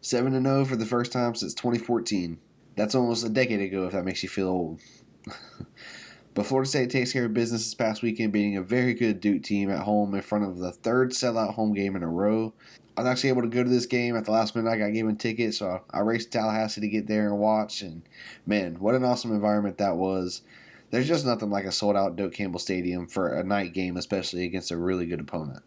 7-0 for the first time since 2014. That's almost a decade ago, if that makes you feel old. But Florida State takes care of business this past weekend, beating a very good Duke team at home in front of the third sellout home game in a row. I was actually able to go to this game at the last minute. I got given tickets, so I raced to Tallahassee to get there and watch. And man, what an awesome environment that was. There's just nothing like a sold-out Doak Campbell Stadium for a night game, especially against a really good opponent.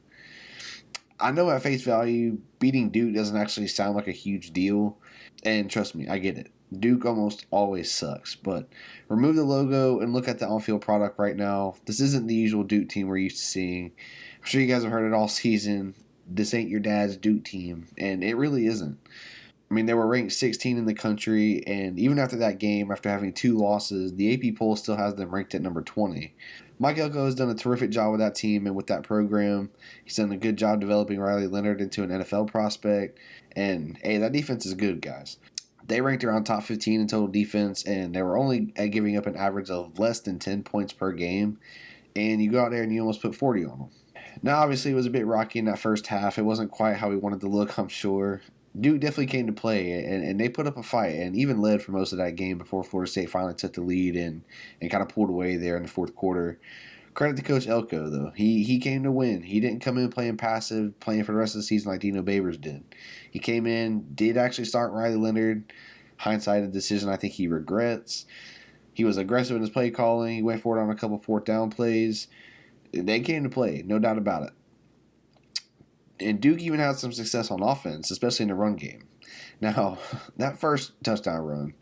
I know at face value, beating Duke doesn't actually sound like a huge deal. And trust me, I get it. Duke almost always sucks. But remove the logo and look at the on-field product right now. This isn't the usual Duke team we're used to seeing. I'm sure you guys have heard it all season. This ain't your dad's Duke team. And it really isn't. I mean, they were ranked 16 in the country, and even after that game, after having 2 losses, the AP poll still has them ranked at number 20. Mike Elko has done a terrific job with that team and with that program. He's done a good job developing Riley Leonard into an NFL prospect, and hey, that defense is good, guys. They ranked around top 15 in total defense, and they were only giving up an average of less than 10 points per game, and you go out there and you almost put 40 on them. Now, obviously, it was a bit rocky in that first half. It wasn't quite how we wanted to look, I'm sure. Duke definitely came to play, and they put up a fight and even led for most of that game before Florida State finally took the lead and kind of pulled away there in the fourth quarter. Credit to Coach Elko, though. He came to win. He didn't come in playing passive, playing for the rest of the season like Dino Babers did. He came in, did actually start Riley Leonard. Hindsight, a decision I think he regrets. He was aggressive in his play calling. He went for it on a couple fourth down plays. They came to play, no doubt about it. And Duke even had some success on offense, especially in the run game. Now, that first touchdown run,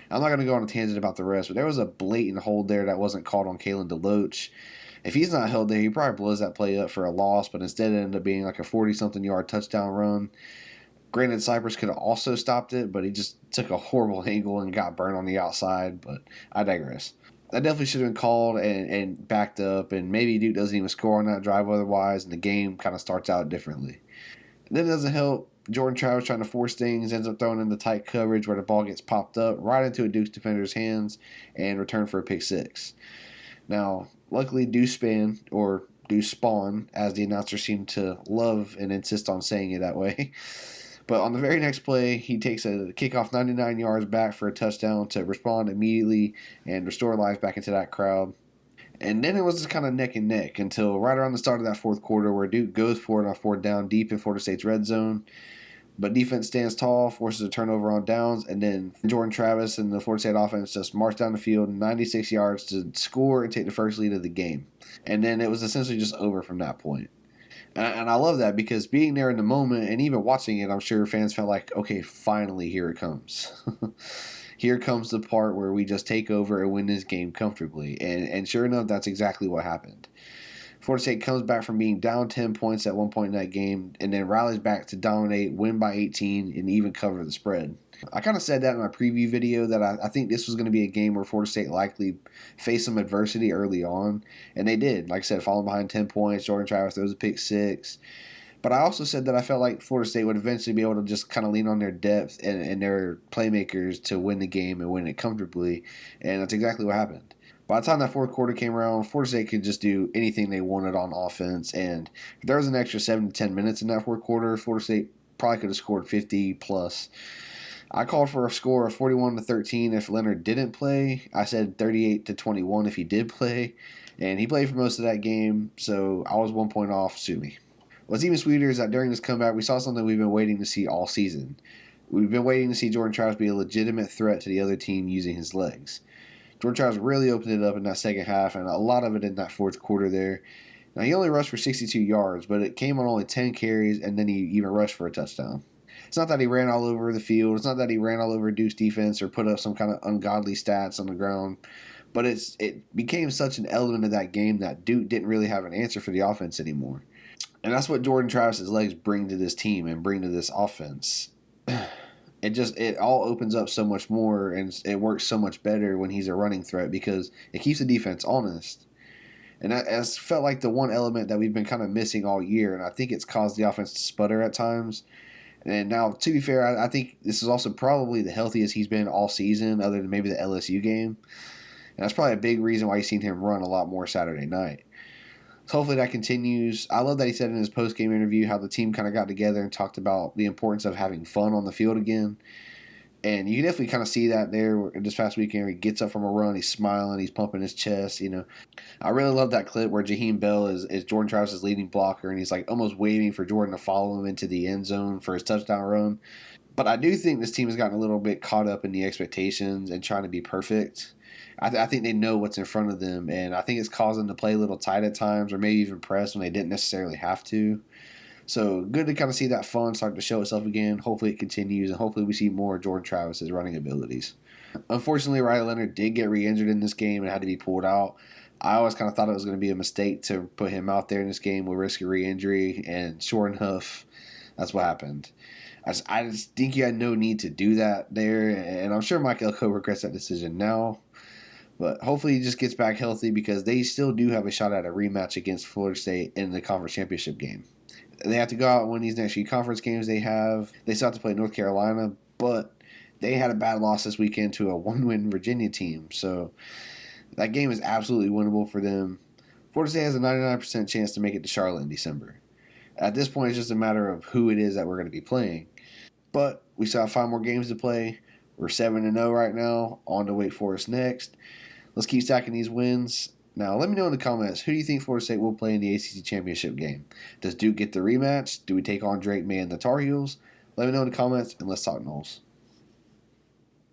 I'm not going to go on a tangent about the rest, but there was a blatant hold there that wasn't called on Kalen DeLoach. If he's not held there, he probably blows that play up for a loss, but instead it ended up being like a 40-something yard touchdown run. Granted, Cypress could have also stopped it, but he just took a horrible angle and got burned on the outside, but I digress. That definitely should have been called and backed up, and maybe Duke doesn't even score on that drive otherwise, and the game kind of starts out differently. And then it doesn't help. Jordan Travis trying to force things, ends up throwing into tight coverage where the ball gets popped up right into a Duke's defender's hands and returned for a pick six. Now, luckily, Deuce Span, or Deuce Spawn, as the announcers seem to love and insist on saying it that way. But on the very next play, he takes a kickoff 99 yards back for a touchdown to respond immediately and restore life back into that crowd. And then it was just kind of neck and neck until right around the start of that fourth quarter where Duke goes for it on fourth down deep in Florida State's red zone. But defense stands tall, forces a turnover on downs, and then Jordan Travis and the Florida State offense just march down the field 96 yards to score and take the first lead of the game. And then it was essentially just over from that point. And I love that because being there in the moment and even watching it, I'm sure fans felt like, okay, finally, here it comes. Here comes the part where we just take over and win this game comfortably. And sure enough, that's exactly what happened. Florida State comes back from being down 10 points at one point in that game and then rallies back to dominate, win by 18, and even cover the spread. I kind of said that in my preview video that I think this was going to be a game where Florida State likely faced some adversity early on, and they did. Like I said, falling behind 10 points, Jordan Travis throws a pick six. But I also said that I felt like Florida State would eventually be able to just kind of lean on their depth and their playmakers to win the game and win it comfortably, and that's exactly what happened. By the time that fourth quarter came around, Florida State could just do anything they wanted on offense, and if there was an extra 7 to 10 minutes in that fourth quarter, Florida State probably could have scored 50 plus. I called for a score of 41-13 if Leonard didn't play. I said 38-21 if he did play, and he played for most of that game, so I was 1 point off. Sue me. What's even sweeter is that during this comeback, we saw something we've been waiting to see all season. We've been waiting to see Jordan Travis be a legitimate threat to the other team using his legs. Jordan Travis really opened it up in that second half, and a lot of it in that fourth quarter there. Now, he only rushed for 62 yards, but it came on only 10 carries, and then he even rushed for a touchdown. It's not that he ran all over the field. It's not that he ran all over Duke's defense or put up some kind of ungodly stats on the ground. But it became such an element of that game that Duke didn't really have an answer for the offense anymore. And that's what Jordan Travis's legs bring to this team and bring to this offense. It all opens up so much more, and it works so much better when he's a running threat because it keeps the defense honest. And that has felt like the one element that we've been kind of missing all year, and I think it's caused the offense to sputter at times. And now, to be fair, I think this is also probably the healthiest he's been all season, other than maybe the LSU game. And that's probably a big reason why you've seen him run a lot more Saturday night. hopefully that continues. I love that he said in his post-game interview how the team kind of got together and talked about the importance of having fun on the field again. And you can definitely kind of see that there this past weekend. Where he gets up from a run, he's smiling, he's pumping his chest. I really love that clip where Jaheim Bell is Jordan Travis's leading blocker, and he's like almost waiting for Jordan to follow him into the end zone for his touchdown run. But I do think this team has gotten a little bit caught up in the expectations and trying to be perfect. I think they know what's in front of them, and I think it's causing them to play a little tight at times, or maybe even press when they didn't necessarily have to. So good to kind of see that fun start to show itself again. Hopefully it continues, and hopefully we see more of Jordan Travis's running abilities. Unfortunately, Riley Leonard did get re-injured in this game and had to be pulled out. I always kind of thought it was going to be a mistake to put him out there in this game with risk of re-injury, and sure enough, that's what happened. I just think you had no need to do that there, and I'm sure Mike Elko regrets that decision now. But hopefully he just gets back healthy because they still do have a shot at a rematch against Florida State in the conference championship game. They have to go out and win these next few conference games they have. They still have to play North Carolina, but they had a bad loss this weekend to a one-win Virginia team. So that game is absolutely winnable for them. Florida State has a 99% chance to make it to Charlotte in December. At this point, it's just a matter of who it is that we're going to be playing. But we still have 5 more games to play. We're 7-0 right now, on to Wake Forest next. Let's keep stacking these wins. Now, let me know in the comments, who do you think Florida State will play in the ACC Championship game? Does Duke get the rematch? Do we take on Drake May and the Tar Heels? Let me know in the comments, and let's talk Noles.